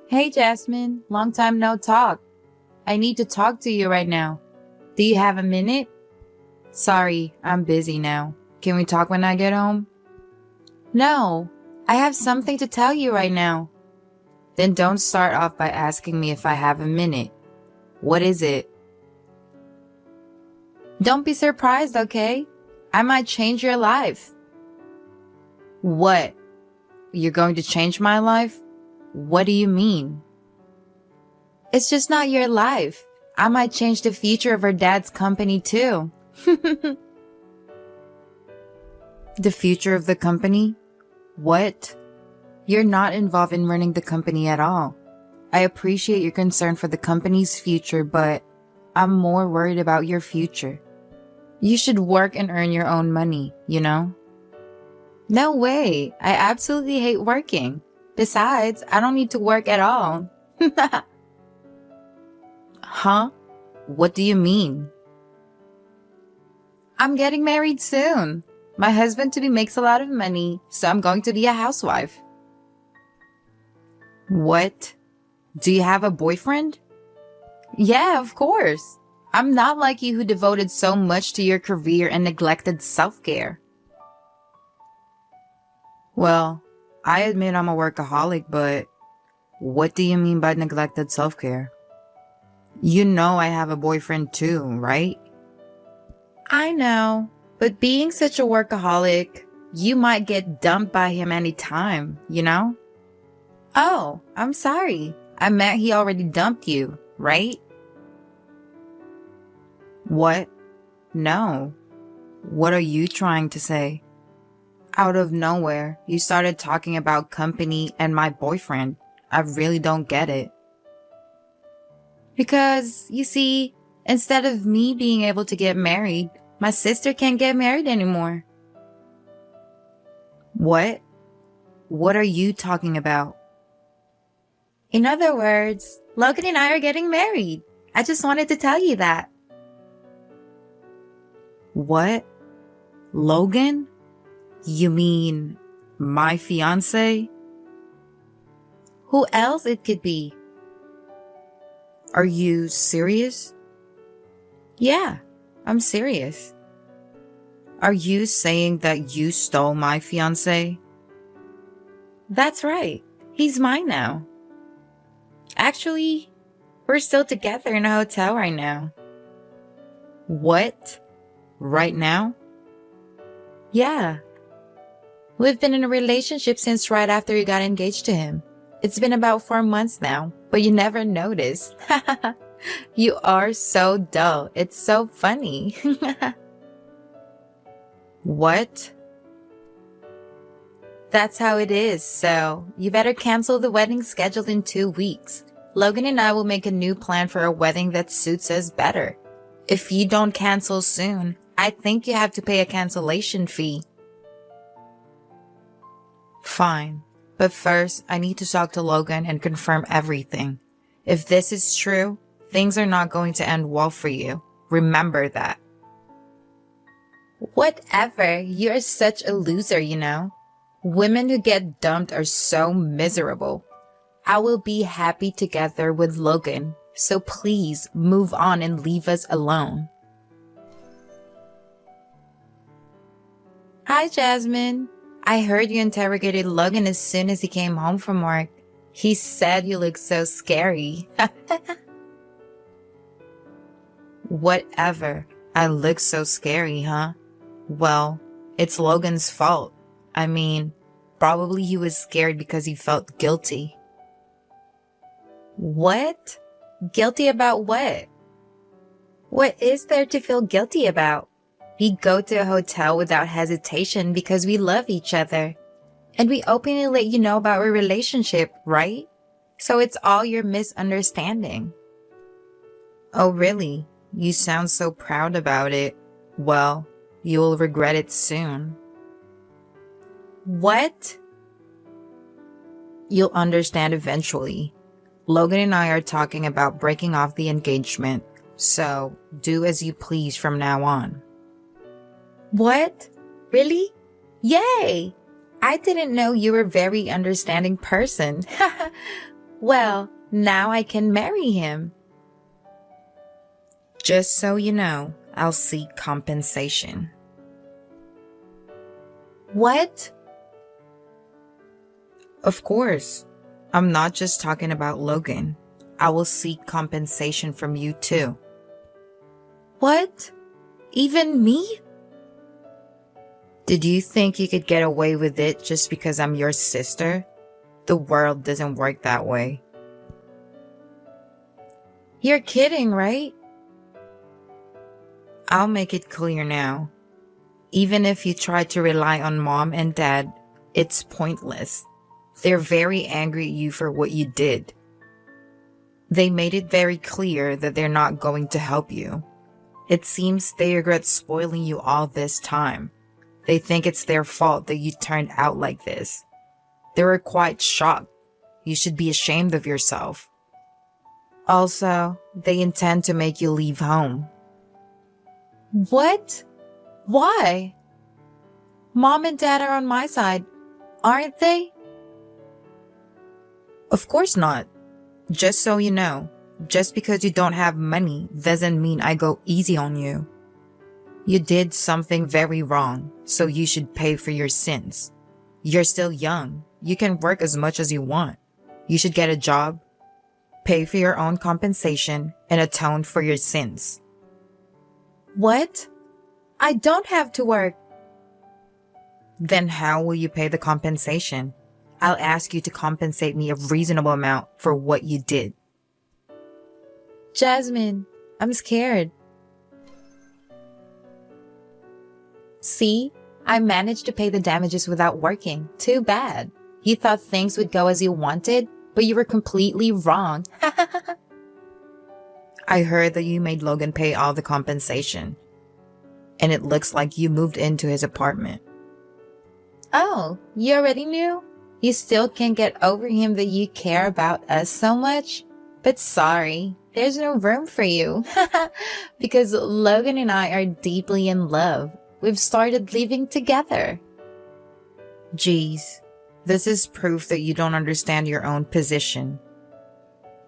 Hey Jasmine, long time no talk. I need to talk to you right now. Do you have a minute? Sorry, I'm busy now. Can we talk when I get home? No, I have something to tell you right now. Then don't start off by asking me if I have a minute. What is it? Don't be surprised, okay? I might change your life. What? You're going to change my life? What do you mean? It's just not your life. I might change the future of her dad's company too. The future of the company? What? You're not involved in running the company at all. I appreciate your concern for the company's future, but I'm more worried about your future. You should work and earn your own money, you know? No way. I absolutely hate working. Besides, I don't need to work at all. Huh? What do you mean? I'm getting married soon. My husband-to-be makes a lot of money, so I'm going to be a housewife. What? Do you have a boyfriend? Yeah, of course. I'm not like you who devoted so much to your career and neglected self-care. Well, I admit I'm a workaholic, but what do you mean by neglected self-care? You know I have a boyfriend too, right? I know, but being such a workaholic, you might get dumped by him anytime, you know? Oh, I'm sorry. I meant he already dumped you, right? What? No. What are you trying to say? Out of nowhere, you started talking about company and my boyfriend. I really don't get it. Because, you see, instead of me being able to get married, my sister can't get married anymore. What? What are you talking about? In other words, Logan and I are getting married. I just wanted to tell you that. What? Logan? You mean my fiancé? Who else it could be? Are you serious? Yeah, I'm serious. Are you saying that you stole my fiancé? That's right. He's mine now. Actually, we're still together in a hotel right now. What? Right now? Yeah. We've been in a relationship since right after you got engaged to him. It's been about 4 months now, but you never noticed. You are so dull. It's so funny. What? That's how it is, so you better cancel the wedding scheduled in 2 weeks. Logan and I will make a new plan for a wedding that suits us better. If you don't cancel soon, I think you have to pay a cancellation fee. Fine, but first I need to talk to Logan and confirm everything. If this is true, things are not going to end well for you. Remember that. Whatever, you're such a loser, you know. Women who get dumped are so miserable. I will be happy together with Logan, so please move on and leave us alone. Hi, Jasmine. I heard you interrogated Logan as soon as he came home from work. He said you look so scary. Whatever. I look so scary, huh? Well, it's Logan's fault. I mean, probably he was scared because he felt guilty. What? Guilty about what? What is there to feel guilty about? We go to a hotel without hesitation because we love each other. And we openly let you know about our relationship, right? So it's all your misunderstanding. Oh, really? You sound so proud about it. Well, you'll regret it soon. What? You'll understand eventually. Logan and I are talking about breaking off the engagement, so do as you please from now on. What? Really? Yay! I didn't know you were a very understanding person. Well, now I can marry him. Just so you know, I'll seek compensation. What? Of course. I'm not just talking about Logan. I will seek compensation from you too. What? Even me? Did you think you could get away with it just because I'm your sister? The world doesn't work that way. You're kidding, right? I'll make it clear now. Even if you try to rely on mom and dad, it's pointless. They're very angry at you for what you did. They made it very clear that they're not going to help you. It seems they regret spoiling you all this time. They think it's their fault that you turned out like this. They were quite shocked. You should be ashamed of yourself. Also, they intend to make you leave home. What? Why? Mom and dad are on my side, aren't they? Of course not. Just so you know, just because you don't have money doesn't mean I go easy on you. You did something very wrong, so you should pay for your sins. You're still young. You can work as much as you want. You should get a job, pay for your own compensation, and atone for your sins. What? I don't have to work. Then how will you pay the compensation? I'll ask you to compensate me a reasonable amount for what you did. Jasmine, I'm scared. See? I managed to pay the damages without working. Too bad. You thought things would go as you wanted, but you were completely wrong. I heard that you made Logan pay all the compensation. And it looks like you moved into his apartment. Oh, you already knew? You still can't get over him that you care about us so much? But sorry, there's no room for you. Because Logan and I are deeply in love. We've started living together. Geez, this is proof that you don't understand your own position.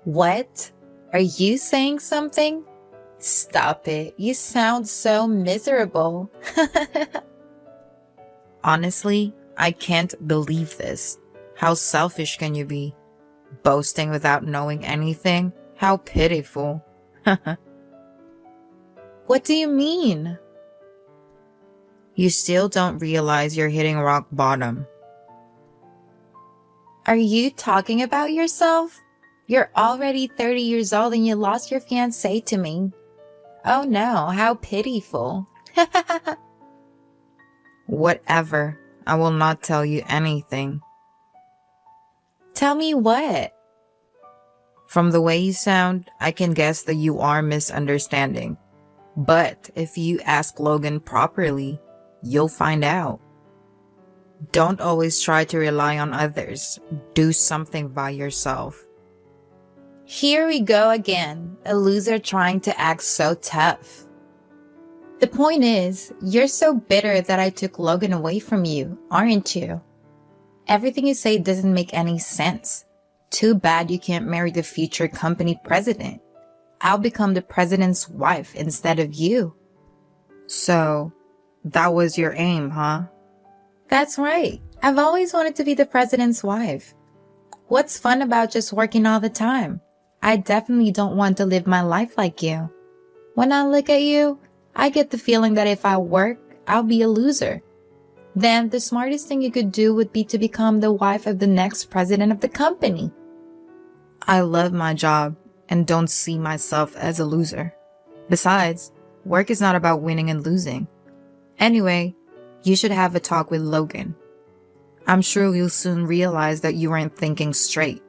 What? Are you saying something? Stop it. You sound so miserable. Honestly, I can't believe this. How selfish can you be? Boasting without knowing anything? How pitiful. What do you mean? You still don't realize you're hitting rock bottom. Are you talking about yourself? You're already 30 years old and you lost your fiancé to me. Oh no, how pitiful. Whatever. I will not tell you anything. Tell me what? From the way you sound, I can guess that you are misunderstanding. But if you ask Logan properly, you'll find out. Don't always try to rely on others. Do something by yourself. Here we go again, a loser trying to act so tough. The point is, you're so bitter that I took Logan away from you, aren't you? Everything you say doesn't make any sense. Too bad you can't marry the future company president. I'll become the president's wife instead of you. So, that was your aim, huh? That's right. I've always wanted to be the president's wife. What's fun about just working all the time? I definitely don't want to live my life like you. When I look at you, I get the feeling that if I work, I'll be a loser. Then the smartest thing you could do would be to become the wife of the next president of the company. I love my job and don't see myself as a loser. Besides, work is not about winning and losing. Anyway, you should have a talk with Logan. I'm sure you'll soon realize that you weren't thinking straight.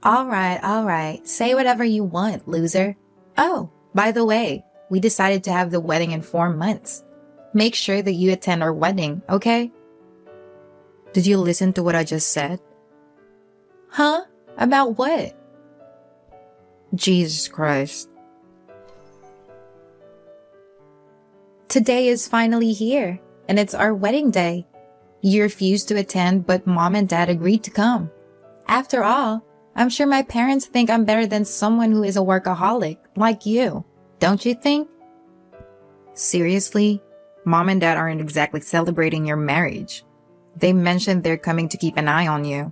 All right. Say whatever you want, loser. Oh, by the way, we decided to have the wedding in 4 months. Make sure that you attend our wedding, okay? Did you listen to what I just said? Huh? About what? Jesus Christ. Today is finally here, and it's our wedding day. You refused to attend, but mom and dad agreed to come. After all, I'm sure my parents think I'm better than someone who is a workaholic, like you. Don't you think? Seriously? Mom and Dad aren't exactly celebrating your marriage. They mentioned they're coming to keep an eye on you.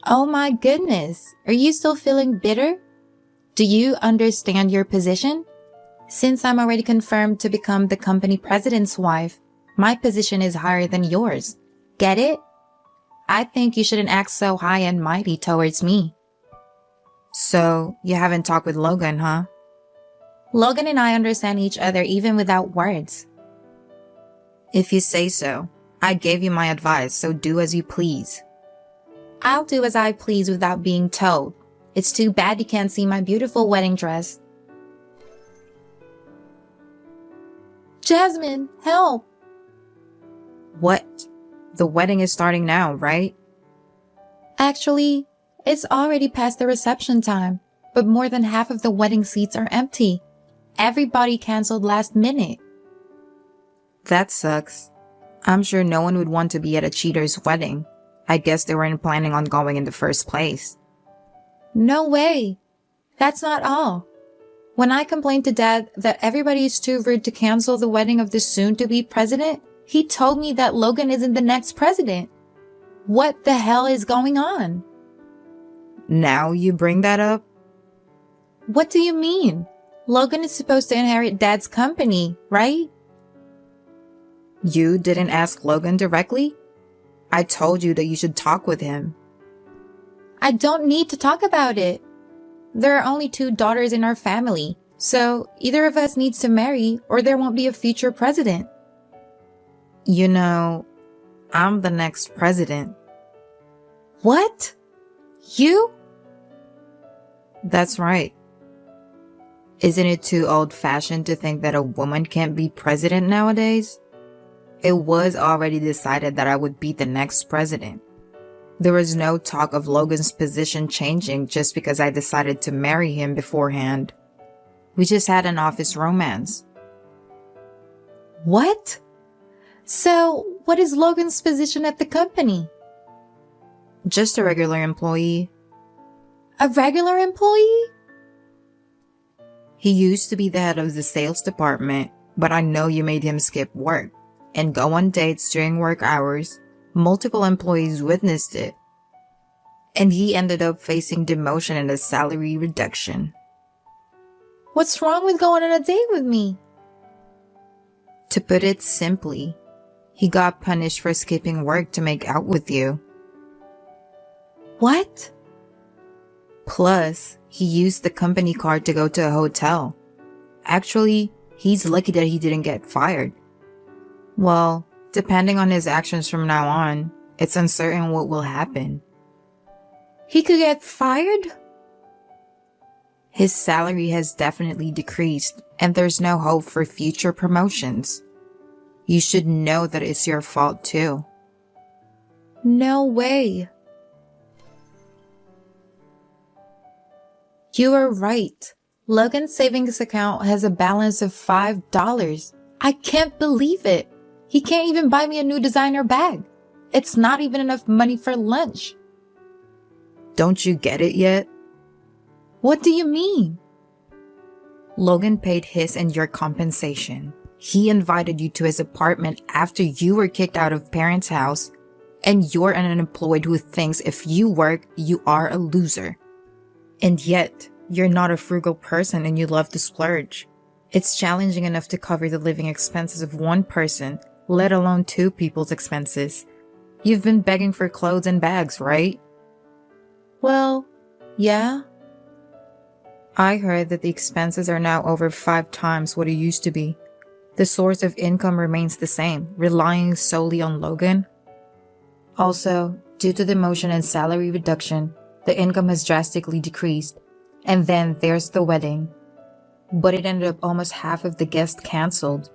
Oh my goodness, are you still feeling bitter? Do you understand your position? Since I'm already confirmed to become the company president's wife, my position is higher than yours. Get it? I think you shouldn't act so high and mighty towards me. So, you haven't talked with Logan, huh? Logan and I understand each other even without words. If you say so. I gave you my advice, so do as you please. I'll do as I please without being told. It's too bad you can't see my beautiful wedding dress. Jasmine, help! What? The wedding is starting now, right? Actually, it's already past the reception time, but more than half of the wedding seats are empty. Everybody canceled last minute. That sucks. I'm sure no one would want to be at a cheater's wedding. I guess they weren't planning on going in the first place. No way. That's not all. When I complained to Dad that everybody is too rude to cancel the wedding of the soon-to-be president, he told me that Logan isn't the next president. What the hell is going on? Now you bring that up? What do you mean? Logan is supposed to inherit Dad's company, right? You didn't ask Logan directly? I told you that you should talk with him. I don't need to talk about it. There are only 2 daughters in our family, so either of us needs to marry or there won't be a future president. You know, I'm the next president. What? You? That's right. Isn't it too old-fashioned to think that a woman can't be president nowadays? It was already decided that I would be the next president. There was no talk of Logan's position changing just because I decided to marry him beforehand. We just had an office romance. What? So, what is Logan's position at the company? Just a regular employee. A regular employee? He used to be the head of the sales department, but I know you made him skip work and go on dates during work hours. Multiple employees witnessed it. And he ended up facing demotion and a salary reduction. What's wrong with going on a date with me? To put it simply, he got punished for skipping work to make out with you. What? Plus, he used the company card to go to a hotel. Actually, he's lucky that he didn't get fired. Well, depending on his actions from now on, it's uncertain what will happen. He could get fired? His salary has definitely decreased, and there's no hope for future promotions. You should know that it's your fault too. No way. You are right. Logan's savings account has a balance of $5. I can't believe it. He can't even buy me a new designer bag. It's not even enough money for lunch. Don't you get it yet? What do you mean? Logan paid his and your compensation. He invited you to his apartment after you were kicked out of parents' house, and you're an unemployed who thinks if you work, you are a loser. And yet, you're not a frugal person and you love to splurge. It's challenging enough to cover the living expenses of one person, let alone 2 people's expenses. You've been begging for clothes and bags, right? Well, yeah. I heard that the expenses are now over 5 times what it used to be. The source of income remains the same, relying solely on Logan. Also, due to demotion and salary reduction, the income has drastically decreased. And then there's the wedding. But it ended up almost half of the guests canceled.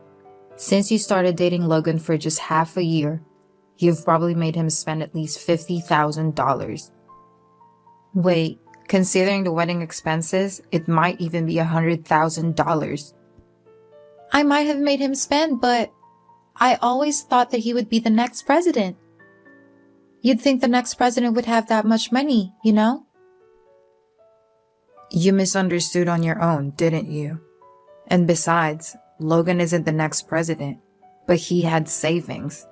Since you started dating Logan for just half a year, you've probably made him spend at least $50,000. Wait, considering the wedding expenses, it might even be $100,000. I might have made him spend, but I always thought that he would be the next president. You'd think the next president would have that much money, you know? You misunderstood on your own, didn't you? And besides, Logan isn't the next president, but he had savings.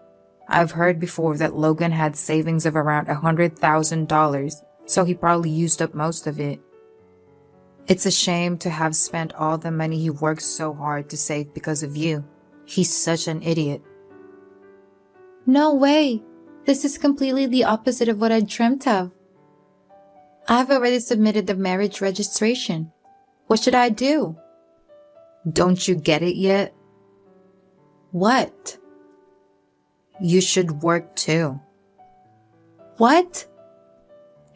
I've heard before that Logan had savings of around $100,000, so he probably used up most of it. It's a shame to have spent all the money he worked so hard to save because of you. He's such an idiot. No way. This is completely the opposite of what I dreamt of. I've already submitted the marriage registration. What should I do? Don't you get it yet? What? You should work too. What?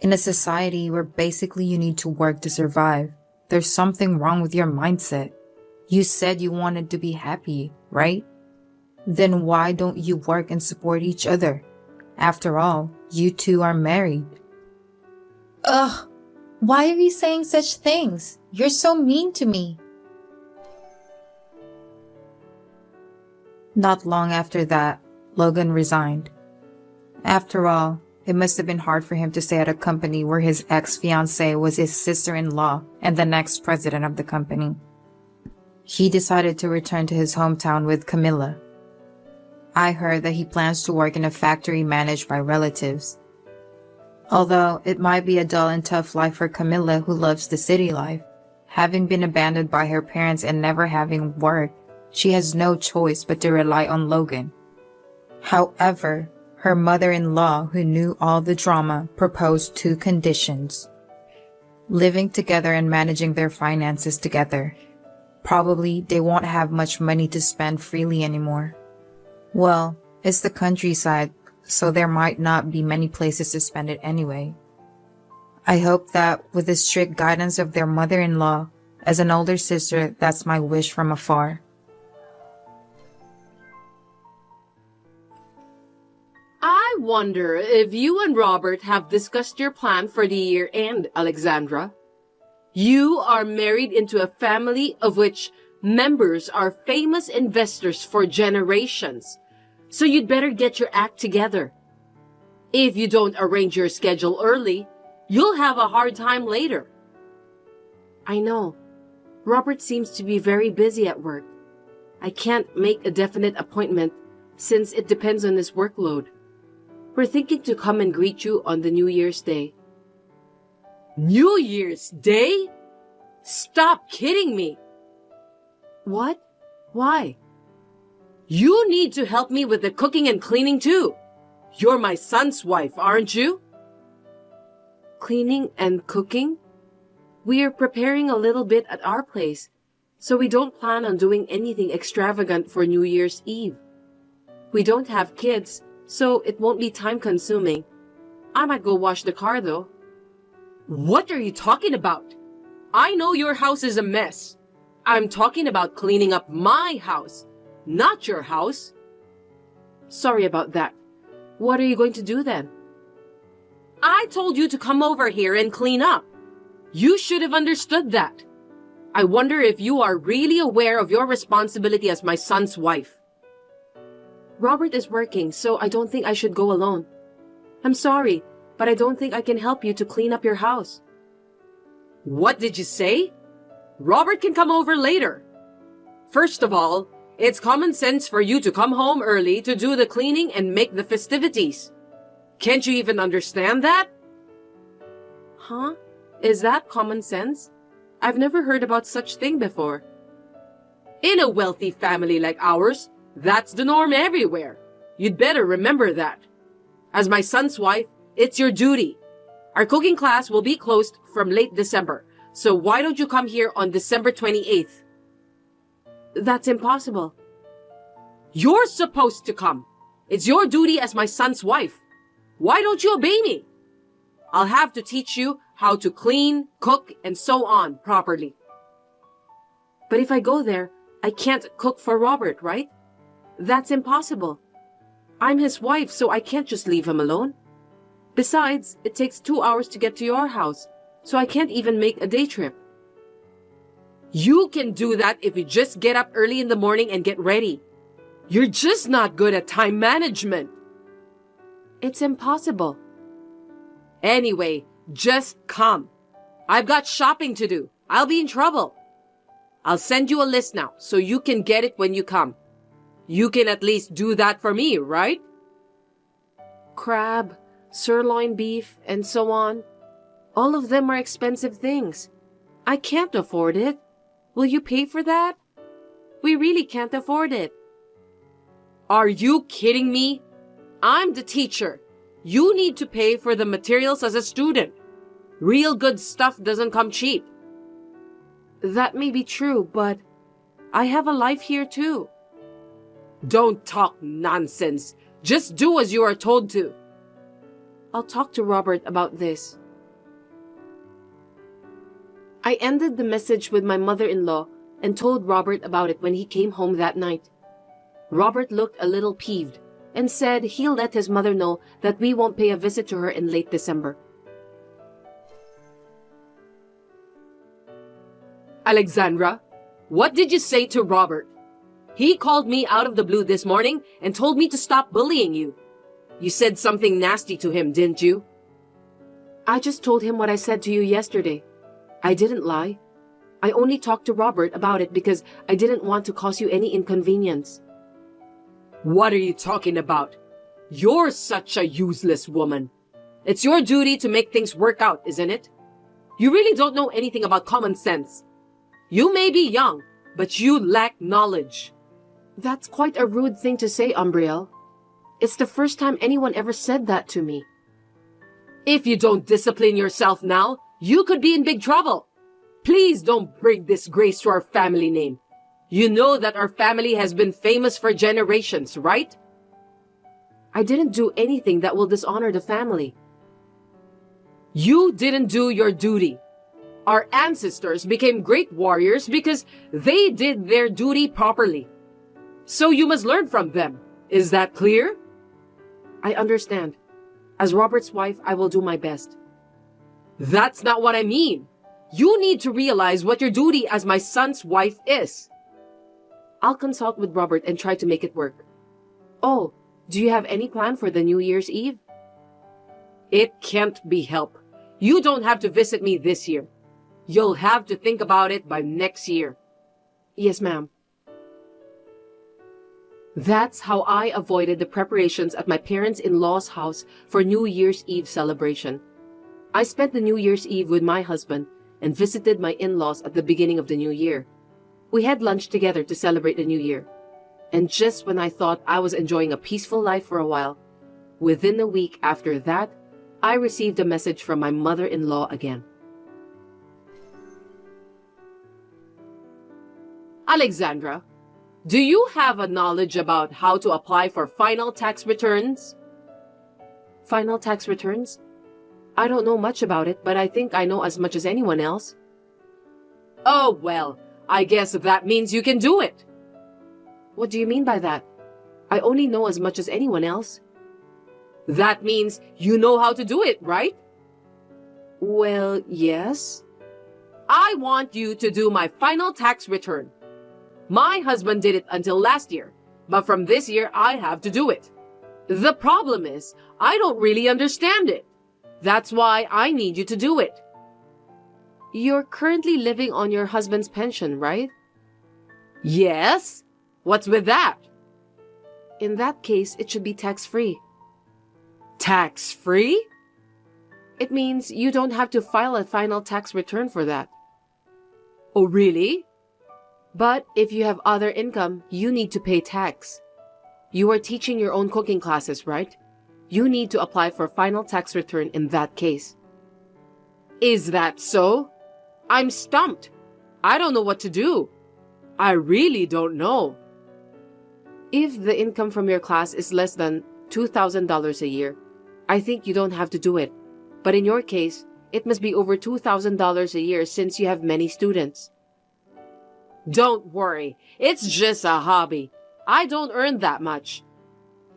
In a society where basically you need to work to survive, there's something wrong with your mindset. You said you wanted to be happy, right? Then why don't you work and support each other? After all, you two are married. Ugh, why are you saying such things? You're so mean to me. Not long after that, Logan resigned. After all, it must have been hard for him to stay at a company where his ex-fiancé was his sister-in-law and the next president of the company. He decided to return to his hometown with Camilla. I heard that he plans to work in a factory managed by relatives. Although it might be a dull and tough life for Camilla, who loves the city life. Having been abandoned by her parents and never having work, she has no choice but to rely on Logan. However, her mother-in-law, who knew all the drama, proposed 2 conditions. Living together and managing their finances together. Probably they won't have much money to spend freely anymore. Well, it's the countryside, so there might not be many places to spend it anyway. I hope that with the strict guidance of their mother-in-law, as an older sister, that's my wish from afar. I wonder if you and Robert have discussed your plan for the year end, Alexandra. You are married into a family of which members are famous investors for generations. So you'd better get your act together. If you don't arrange your schedule early, you'll have a hard time later. I know. Robert seems to be very busy at work. I can't make a definite appointment since it depends on his workload. We're thinking to come and greet you on the New Year's Day. New Year's Day? Stop kidding me. What? Why? You need to help me with the cooking and cleaning too. You're my son's wife, aren't you? Cleaning and cooking? We are preparing a little bit at our place, so we don't plan on doing anything extravagant for New Year's Eve. We don't have kids, so it won't be time-consuming. I might go wash the car, though. What are you talking about? I know your house is a mess. I'm talking about cleaning up my house, not your house. Sorry about that. What are you going to do then? I told you to come over here and clean up. You should have understood that. I wonder if you are really aware of your responsibility as my son's wife. Robert is working, so I don't think I should go alone. I'm sorry, but I don't think I can help you to clean up your house. What did you say? Robert can come over later. First of all, it's common sense for you to come home early to do the cleaning and make the festivities. Can't you even understand that? Huh? Is that common sense? I've never heard about such thing before. In a wealthy family like ours, that's the norm everywhere. You'd better remember that. As my son's wife, it's your duty. Our cooking class will be closed from late December, so why don't you come here on December 28th? That's impossible. You're supposed to come. It's your duty as my son's wife. Why don't you obey me? I'll have to teach you how to clean, cook, and so on properly. But if I go there, I can't cook for Robert, right? That's impossible. I'm his wife, so I can't just leave him alone. Besides, it takes 2 hours to get to your house, so I can't even make a day trip. You can do that if you just get up early in the morning and get ready. You're just not good at time management. It's impossible. Anyway, just come. I've got shopping to do. I'll be in trouble. I'll send you a list now so you can get it when you come. You can at least do that for me, right? Crab, sirloin beef, and so on. All of them are expensive things. I can't afford it. Will you pay for that? We really can't afford it. Are you kidding me? I'm the teacher. You need to pay for the materials as a student. Real good stuff doesn't come cheap. That may be true, but I have a life here too. Don't talk nonsense. Just do as you are told to. I'll talk to Robert about this. I ended the message with my mother-in-law and told Robert about it when he came home that night. Robert looked a little peeved and said he'll let his mother know that we won't pay a visit to her in late December. Alexandra, what did you say to Robert? He called me out of the blue this morning and told me to stop bullying you. You said something nasty to him, didn't you? I just told him what I said to you yesterday. I didn't lie. I only talked to Robert about it because I didn't want to cause you any inconvenience. What are you talking about? You're such a useless woman. It's your duty to make things work out, isn't it? You really don't know anything about common sense. You may be young, but you lack knowledge. That's quite a rude thing to say, Umbriel. It's the first time anyone ever said that to me. If you don't discipline yourself now, you could be in big trouble. Please don't bring disgrace to our family name. You know that our family has been famous for generations, right? I didn't do anything that will dishonor the family. You didn't do your duty. Our ancestors became great warriors because they did their duty properly. So you must learn from them. Is that clear? I understand. As Robert's wife, I will do my best. That's not what I mean. You need to realize what your duty as my son's wife is. I'll consult with Robert and try to make it work. Oh, do you have any plan for the New Year's Eve? It can't be helped. You don't have to visit me this year. You'll have to think about it by next year. Yes, ma'am. That's how I avoided the preparations at my parents-in-law's house for New Year's Eve celebration. I spent the New Year's Eve with my husband and visited my in-laws at the beginning of the new year. We had lunch together to celebrate the new year. And just when I thought I was enjoying a peaceful life for a while, within a week after that, I received a message from my mother-in-law again. Alexandra, do you have a knowledge about how to apply for final tax returns? Final tax returns? I don't know much about it, but I think I know as much as anyone else. Oh, well, I guess that means you can do it. What do you mean by that? I only know as much as anyone else. That means you know how to do it, right? Well, yes. I want you to do my final tax return. My husband did it until last year, but from this year I have to do it. The problem is, I don't really understand it. That's why I need you to do it. You're currently living on your husband's pension, right? Yes. What's with that? In that case, it should be tax-free. Tax-free? It means you don't have to file a final tax return for that. Oh, really? But if you have other income, you need to pay tax. You are teaching your own cooking classes, right? You need to apply for final tax return in that case. Is that so? I'm stumped. I don't know what to do. I really don't know. If the income from your class is less than $2,000 a year, I think you don't have to do it. But in your case, it must be over $2,000 a year since you have many students. Don't worry. It's just a hobby. I don't earn that much.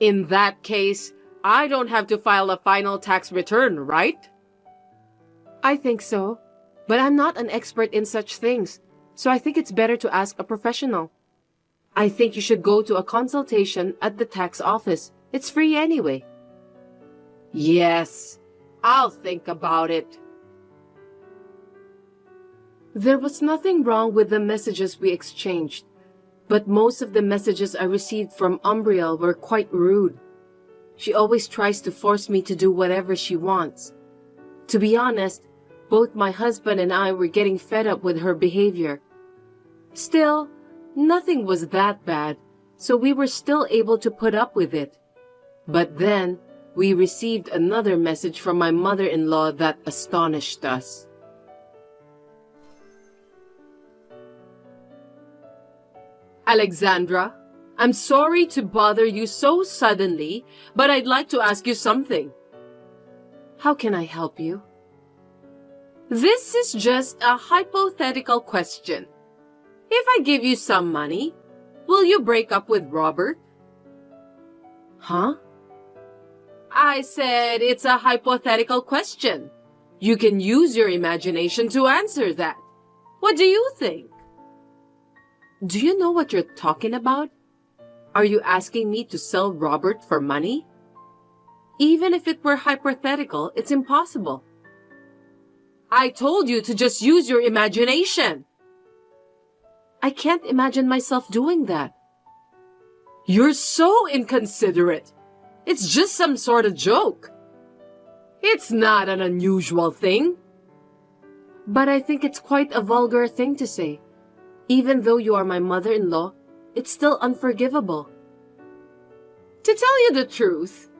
In that case, I don't have to file a final tax return, right? I think so. But I'm not an expert in such things, so I think it's better to ask a professional. I think you should go to a consultation at the tax office. It's free anyway. Yes, I'll think about it. There was nothing wrong with the messages we exchanged, but most of the messages I received from Umbriel were quite rude. She always tries to force me to do whatever she wants. To be honest, both my husband and I were getting fed up with her behavior. Still, nothing was that bad, so we were still able to put up with it. But then, we received another message from my mother-in-law that astonished us. Alexandra, I'm sorry to bother you so suddenly, but I'd like to ask you something. How can I help you? This is just a hypothetical question. If I give you some money, will you break up with Robert? Huh? I said it's a hypothetical question. You can use your imagination to answer that. What do you think? Do you know what you're talking about? Are you asking me to sell Robert for money? Even if it were hypothetical, it's impossible. I told you to just use your imagination. I can't imagine myself doing that. You're so inconsiderate. It's just some sort of joke. It's not an unusual thing. But I think it's quite a vulgar thing to say. Even though you are my mother-in-law, it's still unforgivable. To tell you the truth,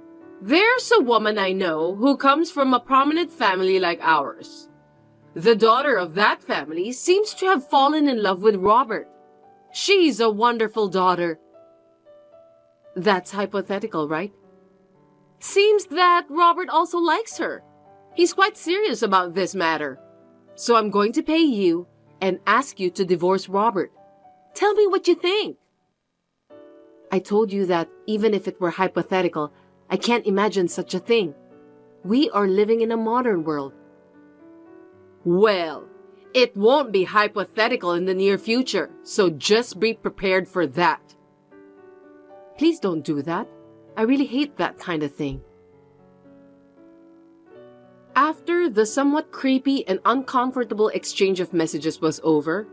there's a woman I know who comes from a prominent family like ours. The daughter of that family seems to have fallen in love with Robert. She's a wonderful daughter. That's hypothetical, right? Seems that Robert also likes her. He's quite serious about this matter. So I'm going to pay you and ask you to divorce Robert. Tell me what you think. I told you that even if it were hypothetical, I can't imagine such a thing. We are living in a modern world. Well, it won't be hypothetical in the near future, so just be prepared for that. Please don't do that. I really hate that kind of thing. After the somewhat creepy and uncomfortable exchange of messages was over,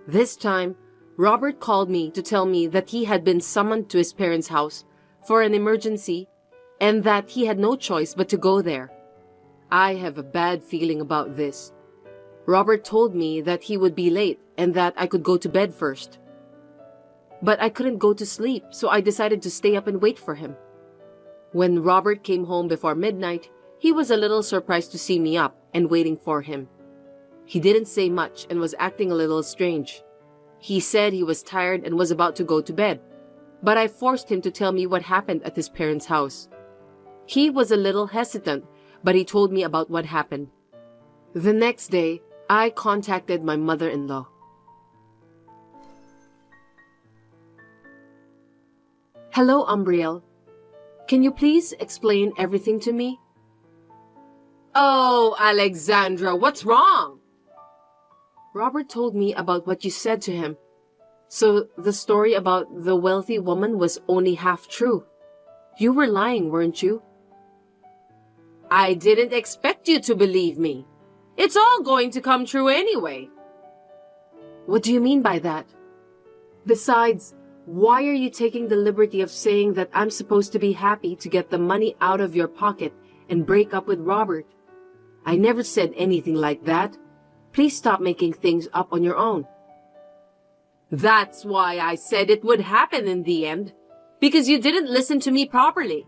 this time, Robert called me to tell me that he had been summoned to his parents' house for an emergency and that he had no choice but to go there. I have a bad feeling about this. Robert told me that he would be late and that I could go to bed first. But I couldn't go to sleep, so I decided to stay up and wait for him. When Robert came home before midnight, he was a little surprised to see me up and waiting for him. He didn't say much and was acting a little strange. He said he was tired and was about to go to bed, but I forced him to tell me what happened at his parents' house. He was a little hesitant, but he told me about what happened. The next day, I contacted my mother-in-law. Hello, Umbriel. Can you please explain everything to me? Oh, Alexandra, what's wrong? Robert told me about what you said to him. So the story about the wealthy woman was only half true. You were lying, weren't you? I didn't expect you to believe me. It's all going to come true anyway. What do you mean by that? Besides, why are you taking the liberty of saying that I'm supposed to be happy to get the money out of your pocket and break up with Robert? I never said anything like that. Please stop making things up on your own. That's why I said it would happen in the end, because you didn't listen to me properly.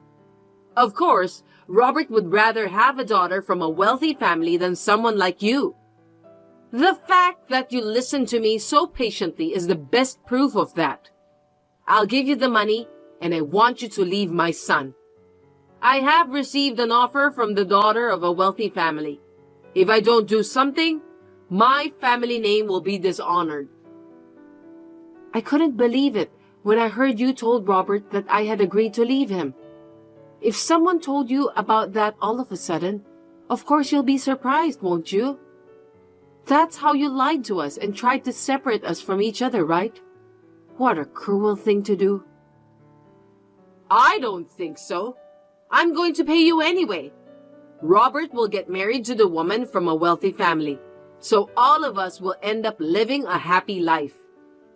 Of course, Robert would rather have a daughter from a wealthy family than someone like you. The fact that you listened to me so patiently is the best proof of that. I'll give you the money, and I want you to leave my son. I have received an offer from the daughter of a wealthy family. If I don't do something, my family name will be dishonored. I couldn't believe it when I heard you told Robert that I had agreed to leave him. If someone told you about that all of a sudden, of course you'll be surprised, won't you? That's how you lied to us and tried to separate us from each other, right? What a cruel thing to do. I don't think so. I'm going to pay you anyway. Robert will get married to the woman from a wealthy family, so all of us will end up living a happy life.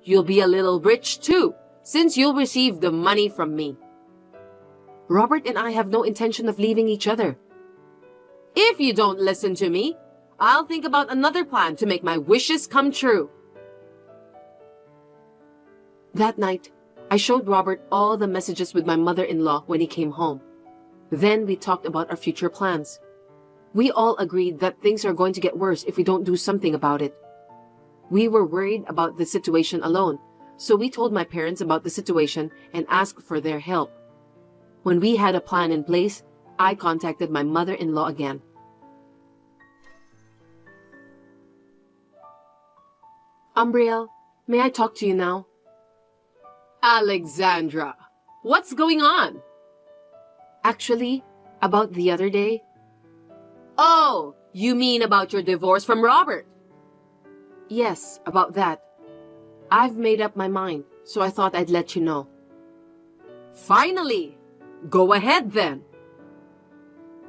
You'll be a little rich too, since you'll receive the money from me. Robert and I have no intention of leaving each other. If you don't listen to me, I'll think about another plan to make my wishes come true. That night, I showed Robert all the messages with my mother-in-law when he came home. Then we talked about our future plans. We all agreed that things are going to get worse if we don't do something about it. We were worried about the situation alone, so we told my parents about the situation and asked for their help. When we had a plan in place, I contacted my mother-in-law again. Umbriel, may I talk to you now? Alexandra, what's going on? Actually, about the other day. Oh, you mean about your divorce from Robert? Yes, about that. I've made up my mind, so I thought I'd let you know. Finally! Go ahead then.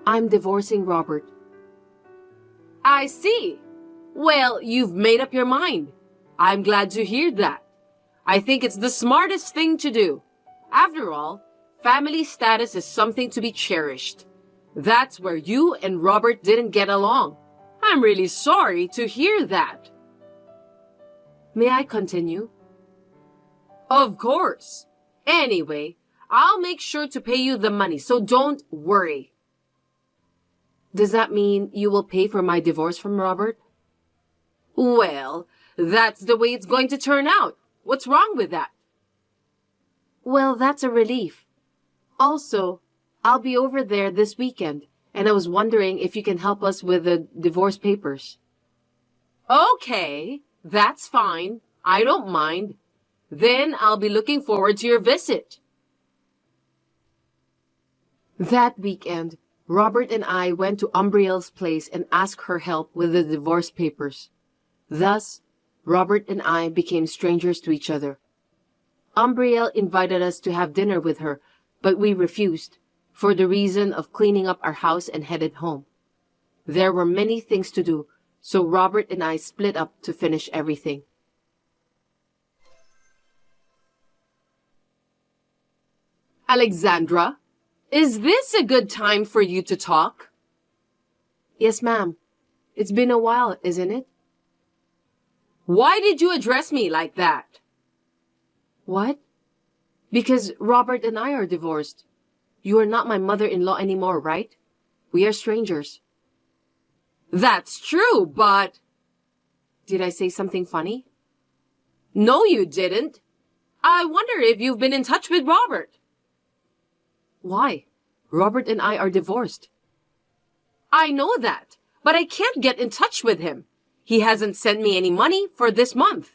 I'm divorcing Robert. I see. Well, you've made up your mind. I'm glad to hear that. I think it's the smartest thing to do. After all, family status is something to be cherished. That's where you and Robert didn't get along. I'm really sorry to hear that. May I continue? Of course. Anyway, I'll make sure to pay you the money, so don't worry. Does that mean you will pay for my divorce from Robert? Well, that's the way it's going to turn out. What's wrong with that? Well, that's a relief. Also, I'll be over there this weekend, and I was wondering if you can help us with the divorce papers. Okay, that's fine. I don't mind. Then I'll be looking forward to your visit. That weekend, Robert and I went to Umbriel's place and asked her help with the divorce papers. Thus, Robert and I became strangers to each other. Umbriel invited us to have dinner with her, but we refused, for the reason of cleaning up our house and headed home. There were many things to do, so Robert and I split up to finish everything. Alexandra, is this a good time for you to talk? Yes, ma'am. It's been a while, isn't it? Why did you address me like that? What? Because Robert and I are divorced. You are not my mother-in-law anymore, right? We are strangers. That's true, but... Did I say something funny? No, you didn't. I wonder if you've been in touch with Robert. Why? Robert and I are divorced. I know that, but I can't get in touch with him. He hasn't sent me any money for this month.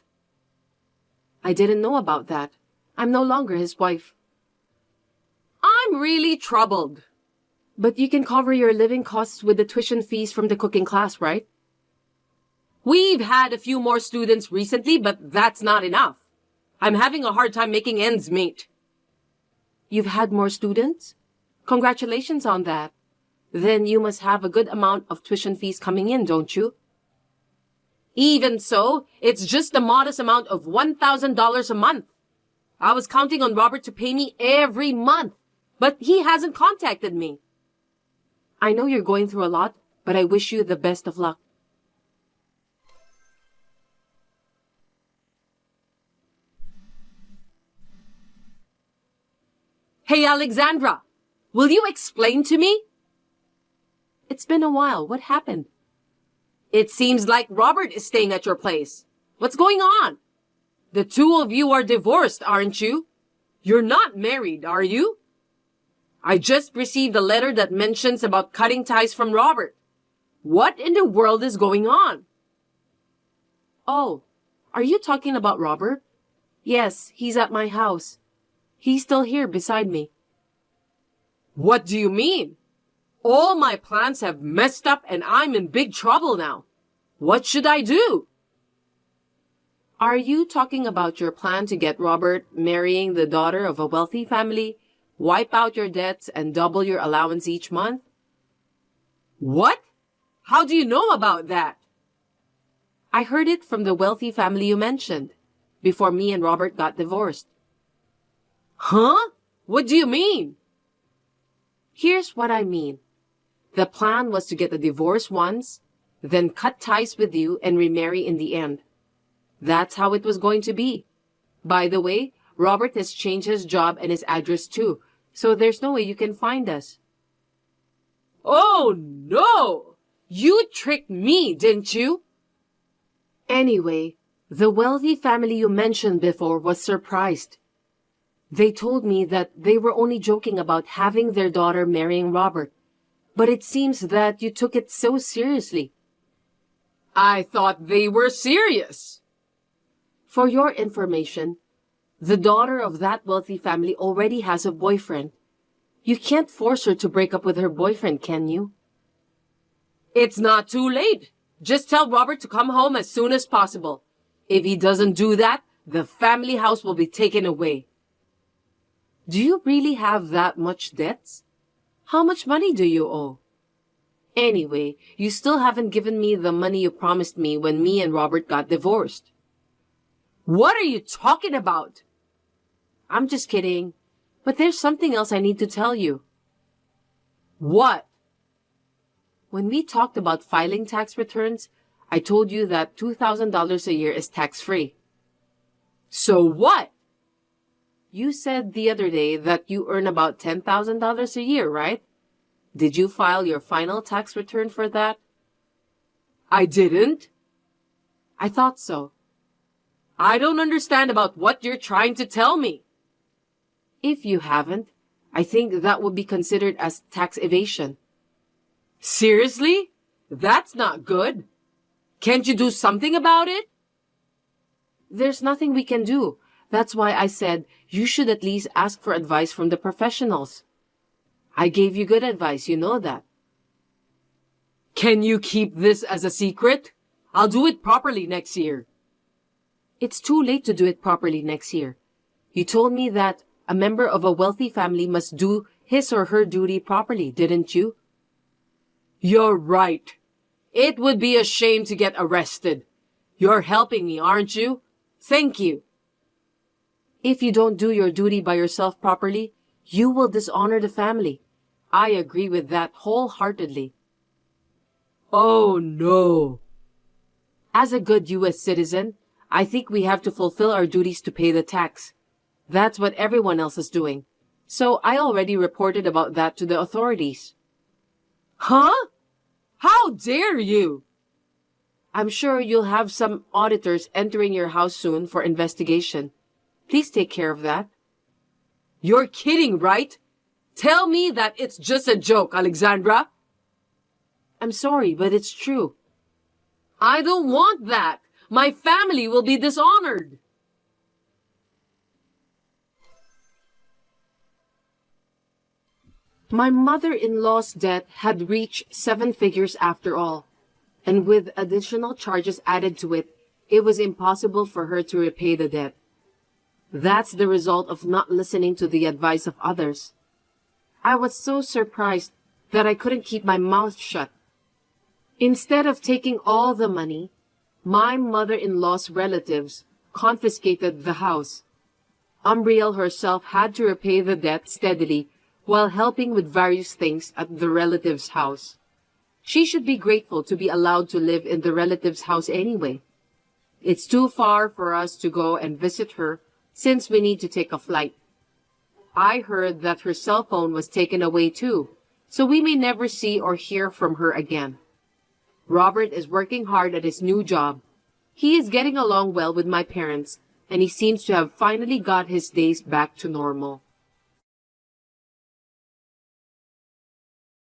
I didn't know about that. I'm no longer his wife. I'm really troubled. But you can cover your living costs with the tuition fees from the cooking class, right? We've had a few more students recently, but that's not enough. I'm having a hard time making ends meet. You've had more students? Congratulations on that. Then you must have a good amount of tuition fees coming in, don't you? Even so, it's just a modest amount of $1,000 a month. I was counting on Robert to pay me every month, but he hasn't contacted me. I know you're going through a lot, but I wish you the best of luck. Hey, Alexandra, will you explain to me? It's been a while. What happened? It seems like Robert is staying at your place. What's going on? The two of you are divorced, aren't you? You're not married, are you? I just received a letter that mentions about cutting ties from Robert. What in the world is going on? Oh, are you talking about Robert? Yes, he's at my house. He's still here beside me. What do you mean? All my plans have messed up and I'm in big trouble now. What should I do? Are you talking about your plan to get Robert marrying the daughter of a wealthy family wipe out your debts, and double your allowance each month? What? How do you know about that? I heard it from the wealthy family you mentioned, before me and Robert got divorced. Huh? What do you mean? Here's what I mean. The plan was to get a divorce once, then cut ties with you and remarry in the end. That's how it was going to be. By the way, Robert has changed his job and his address too, so there's no way you can find us. Oh no! You tricked me, didn't you? Anyway, the wealthy family you mentioned before was surprised. They told me that they were only joking about having their daughter marrying Robert, but it seems that you took it so seriously. I thought they were serious. For your information, the daughter of that wealthy family already has a boyfriend. You can't force her to break up with her boyfriend, can you? It's not too late. Just tell Robert to come home as soon as possible. If he doesn't do that, the family house will be taken away. Do you really have that much debts? How much money do you owe? Anyway, you still haven't given me the money you promised me when me and Robert got divorced. What are you talking about? I'm just kidding, but there's something else I need to tell you. What? When we talked about filing tax returns, I told you that $2,000 a year is tax-free. So what? You said the other day that you earn about $10,000 a year, right? Did you file your final tax return for that? I didn't. I thought so. I don't understand about what you're trying to tell me. If you haven't, I think that would be considered as tax evasion. Seriously? That's not good. Can't you do something about it? There's nothing we can do. That's why I said you should at least ask for advice from the professionals. I gave you good advice, you know that. Can you keep this as a secret? I'll do it properly next year. It's too late to do it properly next year. You told me that a member of a wealthy family must do his or her duty properly, didn't you? You're right. It would be a shame to get arrested. You're helping me, aren't you? Thank you. If you don't do your duty by yourself properly, you will dishonor the family. I agree with that wholeheartedly. Oh no. As a good U.S. citizen, I think we have to fulfill our duties to pay the tax. That's what everyone else is doing. So I already reported about that to the authorities. Huh? How dare you? I'm sure you'll have some auditors entering your house soon for investigation. Please take care of that. You're kidding, right? Tell me that it's just a joke, Alexandra. I'm sorry, but it's true. I don't want that. My family will be dishonored. My mother-in-law's debt had reached 7 figures after all, and with additional charges added to it, it was impossible for her to repay the debt. That's the result of not listening to the advice of others. I was so surprised that I couldn't keep my mouth shut. Instead of taking all the money, my mother-in-law's relatives confiscated the house. Umbriel herself had to repay the debt steadily while helping with various things at the relative's house. She should be grateful to be allowed to live in the relative's house anyway. It's too far for us to go and visit her since we need to take a flight. I heard that her cell phone was taken away too, so we may never see or hear from her again. Robert is working hard at his new job. He is getting along well with my parents, and he seems to have finally got his days back to normal.